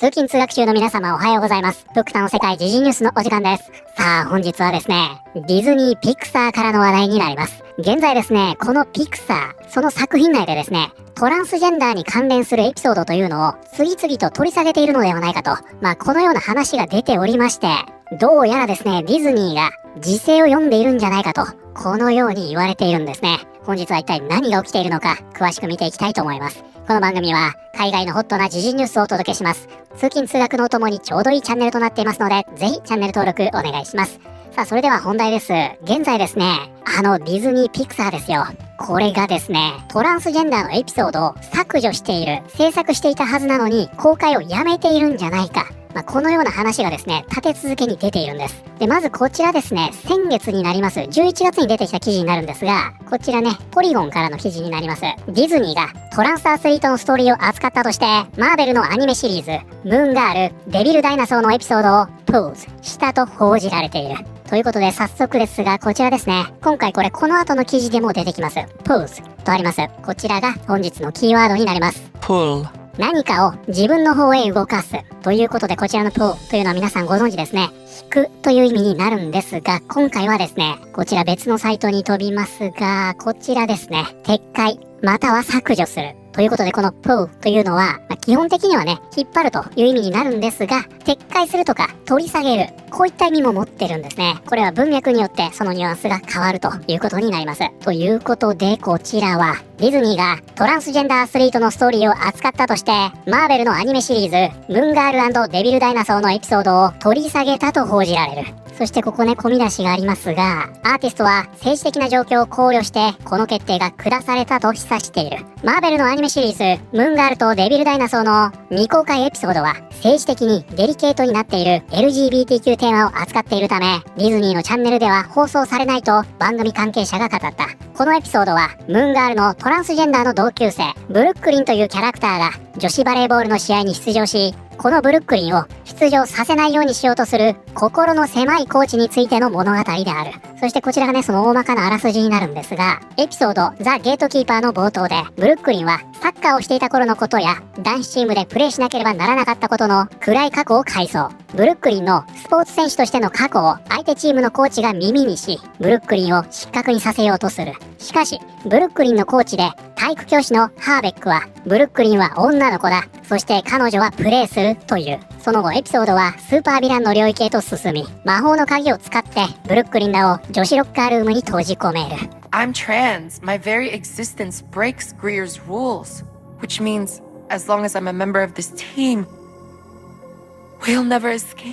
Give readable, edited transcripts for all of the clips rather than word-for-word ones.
通勤通学中の皆様おはようございます。ドクターの世界時事ニュースのお時間です。さあ本日はですね、ディズニー・ピクサーからの話題になります。現在ですね、このピクサー、その作品内でですね、トランスジェンダーに関連するエピソードというのを次々と取り下げているのではないかと、このような話が出ておりまして、どうやらですね、ディズニーが時勢を読んでいるんじゃないかと、このように言われているんですね。本日は一体何が起きているのか、詳しく見ていきたいと思います。この番組は海外のホットな時事ニュースをお届けします。通勤通学のお供にちょうどいいチャンネルとなっていますので、ぜひチャンネル登録お願いします。さあそれでは本題です。現在ですね、ディズニーピクサーですよ。これがですね、トランスジェンダーのエピソードを削除している、制作していたはずなのに公開をやめているんじゃないか。このような話がですね、立て続けに出ているんです。で、まずこちらですね、先月になります、11月に出てきた記事になるんですが、こちらね、ポリゴンからの記事になります。ディズニーがトランスアスリートのストーリーを扱ったとして、マーベルのアニメシリーズ、ムーンガール、デビルダイナソーのエピソードをポーズしたと報じられている。ということで早速ですが、こちらですね。今回この後の記事でも出てきます。ポーズとあります。こちらが本日のキーワードになります。pull。何かを自分の方へ動かすということで、こちらのpullというのは皆さんご存知ですね。引くという意味になるんですが、今回はですね、こちら別のサイトに飛びますが、こちらですね、撤回または削除するということで、このpullというのは、基本的にはね、引っ張るという意味になるんですが、撤回するとか取り下げる、こういった意味も持ってるんですね。これは文脈によってそのニュアンスが変わるということになります。ということで、こちらはディズニーがトランスジェンダーアスリートのストーリーを扱ったとして、マーベルのアニメシリーズ、ムーンガール&デビルダイナソーのエピソードを取り下げたと報じられる。そしてここね、込み出しがありますが、アーティストは政治的な状況を考慮してこの決定が下されたと示唆している。マーベルのアニメシリーズ、ムーンガールとデビルダイナソーの未公開エピソードは政治的にデリケートになっている LGBTQ テーマを扱っているため、ディズニーのチャンネルでは放送されないと番組関係者が語った。このエピソードはムーンガールのトランスジェンダーの同級生ブルックリンというキャラクターが女子バレーボールの試合に出場し、このブルックリンを出場させないようにしようとする心の狭いコーチについての物語である。そしてこちらがね、その大まかなあらすじになるんですが、エピソードザ・ゲートキーパーの冒頭で、ブルックリンはサッカーをしていた頃のことや男子チームでプレーしなければならなかったことの暗い過去を回想。ブルックリンのスポーツ選手としての過去を相手チームのコーチが耳にし、ブルックリンを失格にさせようとする。しかしブルックリンのコーチで体育教師のハーベックは、ブルックリンは女の子だ、そして彼女はプレーするという。その後エピソードはスーパーヴィランの領域へと進み、魔法の鍵を使ってブルックリンらを女子ロッカールームに閉じ込める。 I'm trans. My very existence breaks Greer's rules, which means as long as I'm a member of this team, we'll never escape.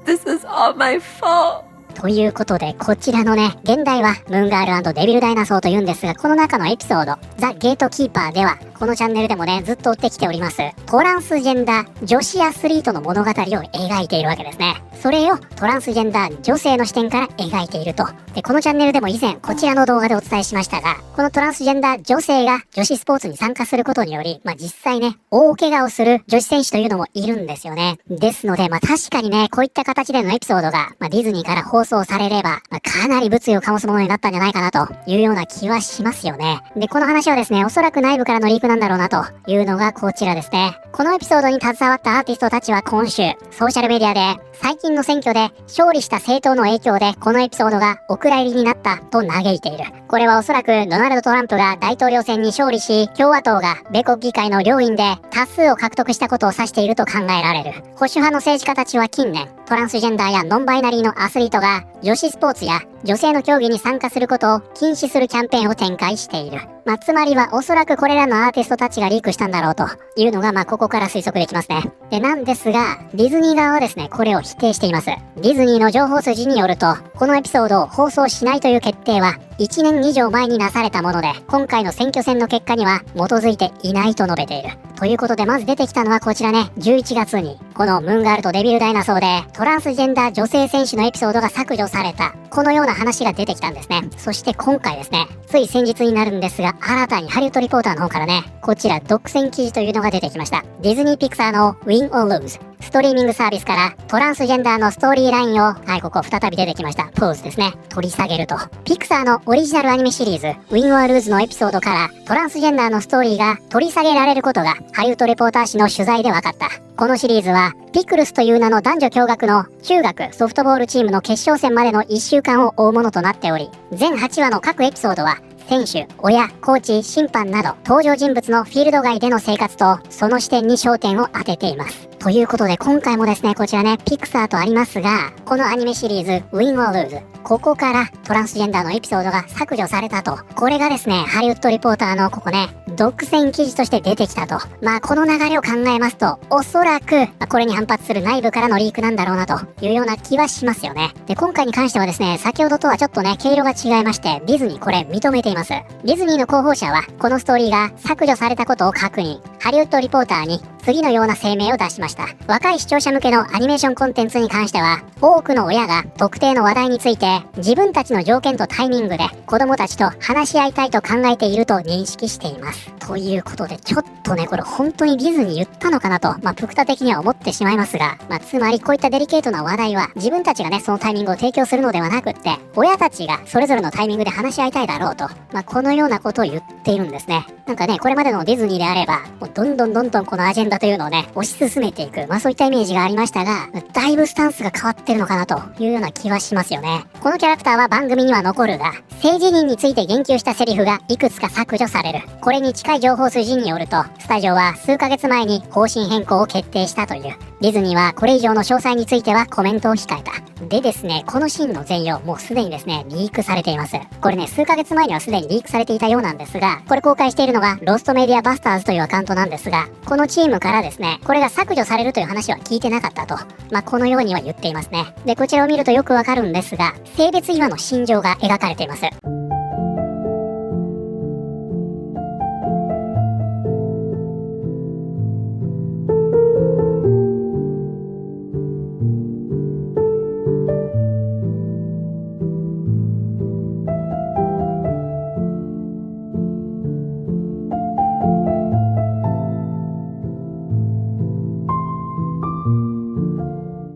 This is all my fault. ということで、こちらのね、現代はムーンガール&デビルダイナソーというんですが、この中のエピソードザ・ゲートキーパーでは、このチャンネルでもね、ずっと追ってきておりますトランスジェンダー女子アスリートの物語を描いているわけですね。それをトランスジェンダー女性の視点から描いていると。で、このチャンネルでも以前こちらの動画でお伝えしましたが、このトランスジェンダー女性が女子スポーツに参加することにより、実際ね、大怪我をする女子選手というのもいるんですよね。ですので、確かにね、こういった形でのエピソードが、ディズニーから放送されれば、かなり物議を醸すものになったんじゃないかなというような気はしますよね。で、この話はですね、おそらく内部からのリークなんだろうなというのがこちらですね。このエピソードに携わったアーティストたちは今週、ソーシャルメディアで、最近の選挙で勝利した政党の影響でこのエピソードがお蔵入りになったと嘆いている。これはおそらくドナルド・トランプが大統領選に勝利し、共和党が米国議会の両院で多数を獲得したことを指していると考えられる。保守派の政治家たちは近年、トランスジェンダーやノンバイナリーのアスリートが女子スポーツや女性の競技に参加することを禁止するキャンペーンを展開している。つまりはおそらくこれらのアーティストたちがリークしたんだろうというのがここから推測できますね。で、なんですが、ディズニー側はですね、これを否定しています。ディズニーの情報筋によると、このエピソードを放送しないという決定は1年以上前になされたもので、今回の選挙戦の結果には基づいていないと述べている。ということで、まず出てきたのはこちらね、11月にこのムーンガールとデビルダイナソーでトランスジェンダー女性選手のエピソードが削除された、このような話が出てきたんですね。そして今回ですね、つい先日になるんですが、新たにハリウッドリポーターの方からね、こちら独占記事というのがが出てきました。ディズニーピクサーの Win or Lose。ストリーミングサービスからトランスジェンダーのストーリーラインを、ここ再び出てきました。ポーズですね。取り下げると。ピクサーのオリジナルアニメシリーズ、Win or Lose のエピソードからトランスジェンダーのストーリーが取り下げられることがハリウッドレポーター誌の取材で分かった。このシリーズは、ピクルスという名の男女共学の中学ソフトボールチームの決勝戦までの1週間を追うものとなっており、全8話の各エピソードは、選手、親、コーチ、審判など登場人物のフィールド外での生活とその視点に焦点を当てています。ということで今回もですね、こちらね、ピクサーとありますが、このアニメシリーズ Win or Lose、ここからトランスジェンダーのエピソードが削除されたと。これがですね、ハリウッドリポーターのここね、独占記事として出てきたと。この流れを考えますと、おそらく、これに反発する内部からのリークなんだろうなというような気はしますよね。で、今回に関してはですね、先ほどとはちょっとね、毛色が違いまして、ディズニーこれ認めています。ディズニーの広報者は、このストーリーが削除されたことを確認。ハリウッドリポーターに次のような声明を出しました。若い視聴者向けのアニメーションコンテンツに関しては、多くの親が特定の話題について自分たちの条件とタイミングで子供たちと話し合いたいと考えていると認識しています。ということで、ちょっとね、これ本当にディズニー言ったのかなと、プクタ的には思ってしまいますが、つまりこういったデリケートな話題は自分たちがね、そのタイミングを提供するのではなくって、親たちがそれぞれのタイミングで話し合いたいだろうと、このようなことを言っているんですね。なんかね、これまでのディズニーであれば、もうどんどんこのアジェンダというのをね、推し進めていく、そういったイメージがありましたが、だいぶスタンスが変わってるのかなというような気はしますよね。このキャラクターは番組には残るが、性自認について言及したセリフがいくつか削除される。これに近い情報筋によると、スタジオは数ヶ月前に方針変更を決定したという。ディズニーはこれ以上の詳細についてはコメントを控えた。でですね、このシーンの全容、もうすでにですね、リークされています。これね、数ヶ月前にはすでにリークされていたようなんですが、これ公開しているのがロストメディアバスターズというアカウントなんですが、このチームからですね、これが削除されるという話は聞いてなかったと、このようには言っていますね。で、こちらを見るとよくわかるんですが、性別違和の心情が描かれています。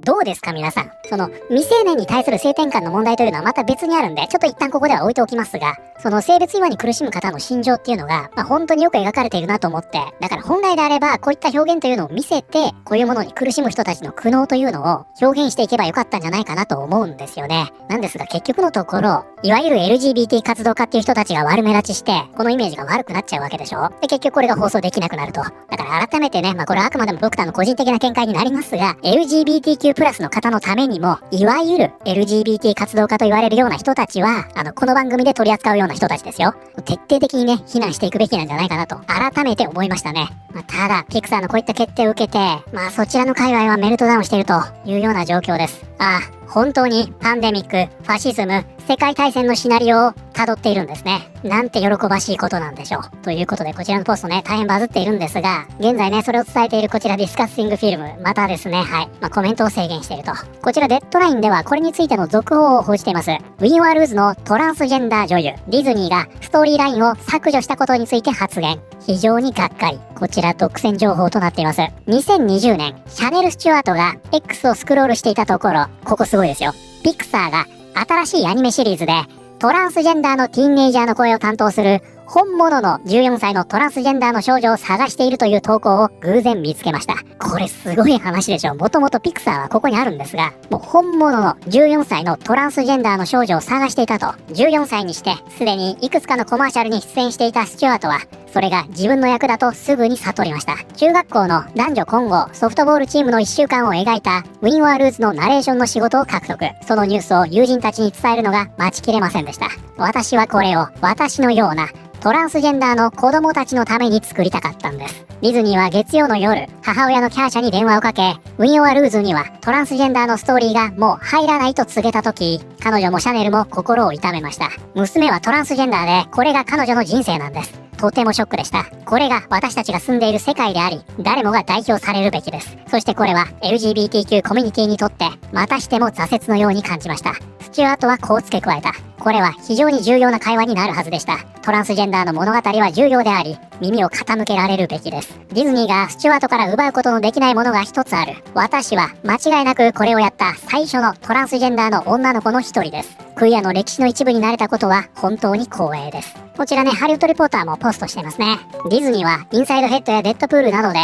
どうですか皆さん。その未成年に対する性転換の問題というのはまた別にあるんで、ちょっと一旦ここでは置いておきますが、その性別違和に苦しむ方の心情っていうのが、本当によく描かれているなと思って、だから本来であればこういった表現というのを見せて、こういうものに苦しむ人たちの苦悩というのを表現していけばよかったんじゃないかなと思うんですよね。なんですが結局のところ、いわゆる LGBT 活動家っていう人たちが悪目立ちして、このイメージが悪くなっちゃうわけでしょ。で、結局これが放送できなくなると。だから改めてね、これはあくまでも僕らの個人的な見解になりますが、LGBTQ+ の方のためにも、いわゆる LGBT 活動家と言われるような人たちは、この番組で取り扱うような人たちですよ。徹底的にね、非難していくべきなんじゃないかなと、改めて思いましたね。ただ、ピクサーのこういった決定を受けて、そちらの界隈はメルトダウンしているというような状況です。本当にパンデミック、ファシズム、世界大戦のシナリオを辿っているんですね。なんて喜ばしいことなんでしょう。ということで、こちらのポストね、大変バズっているんですが、現在ね、それを伝えているこちらディスカッシングフィルム、またですね、コメントを制限していると。こちらデッドラインではこれについての続報を報じています。Win or Loseのトランスジェンダー女優、ディズニーがストーリーラインを削除したことについて発言。非常にがっかり。こちら独占情報となっています。2020年、シャネル・スチュワートが X をスクロールしていたところ、ここすごいですよ。ピクサーが新しいアニメシリーズでトランスジェンダーのティーンエイジャーの声を担当する本物の14歳のトランスジェンダーの少女を探しているという投稿を偶然見つけました。これすごい話でしょ。もともとピクサーはここにあるんですが、もう本物の14歳のトランスジェンダーの少女を探していたと。14歳にしてすでにいくつかのコマーシャルに出演していたスチュワートは、それが自分の役だとすぐに悟りました。中学校の男女混合ソフトボールチームの1週間を描いた Win or Lose のナレーションの仕事を獲得。そのニュースを友人たちに伝えるのが待ちきれませんでした。私はこれを私のようなトランスジェンダーの子供たちのために作りたかったんです。ディズニーは月曜の夜、母親のキャーシャに電話をかけ、Win or Lose にはトランスジェンダーのストーリーがもう入らないと告げたとき、彼女もシャネルも心を痛めました。娘はトランスジェンダーで、これが彼女の人生なんです。とてもショックでした。これが私たちが住んでいる世界であり、誰もが代表されるべきです。そしてこれは LGBTQ コミュニティにとって、またしても挫折のように感じました。スチュアートはこう付け加えた。これは非常に重要な会話になるはずでした。トランスジェンダーの物語は重要であり、耳を傾けられるべきです。ディズニーがスチュワートから奪うことのできないものが一つある。私は間違いなくこれをやった最初のトランスジェンダーの女の子の一人です。クイアの歴史の一部になれたことは本当に光栄です。こちらね、ハリウッドリポーターもポストしていますね。ディズニーはインサイドヘッドやデッドプールなどで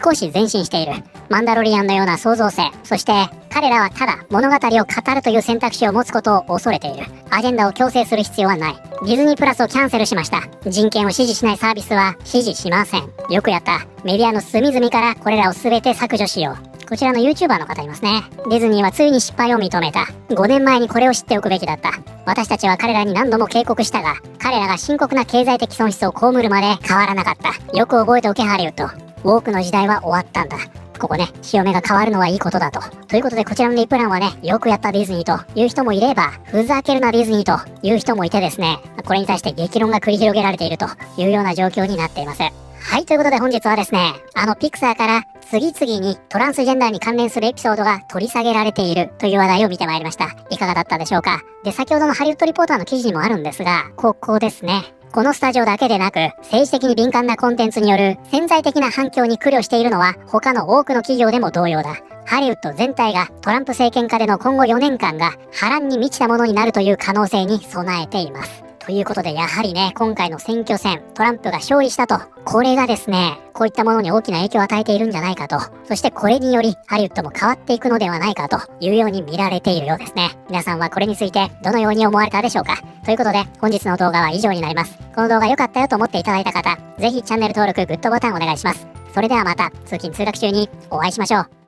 少し前進している。マンダロリアンのような創造性、そして彼らはただ物語を語るという選択肢を持つことを恐れている。アジェンダを強制する必要はない。ディズニープラスをキャンセルしました。人権を支持しないサービスは支持しません。よくやった。メディアの隅々からこれらを全て削除しよう。こちらの YouTuber の方いますね。ディズニーはついに失敗を認めた。5年前にこれを知っておくべきだった。私たちは彼らに何度も警告したが、彼らが深刻な経済的損失を被るまで変わらなかった。よく覚えておけハリウッド。ウォークの時代は終わったんだ。ここね、潮目が変わるのはいいことだと。ということでこちらのリプランはね、よくやったディズニーという人もいれば、ふざけるなディズニーという人もいてですね、これに対して激論が繰り広げられているというような状況になっています。はい、ということで本日はですね、ピクサーから次々にトランスジェンダーに関連するエピソードが取り下げられているという話題を見てまいりました。いかがだったでしょうか。で、先ほどのハリウッドリポーターの記事にもあるんですが、ここですね。このスタジオだけでなく、政治的に敏感なコンテンツによる潜在的な反響に苦慮しているのは他の多くの企業でも同様だ。ハリウッド全体がトランプ政権下での今後4年間が波乱に満ちたものになるという可能性に備えています。ということでやはりね、今回の選挙戦、トランプが勝利したと、これがですね、こういったものに大きな影響を与えているんじゃないかと、そしてこれによりハリウッドも変わっていくのではないかというように見られているようですね。皆さんはこれについてどのように思われたでしょうか。ということで本日の動画は以上になります。この動画良かったよと思っていただいた方、ぜひチャンネル登録、グッドボタンお願いします。それではまた通勤通学中にお会いしましょう。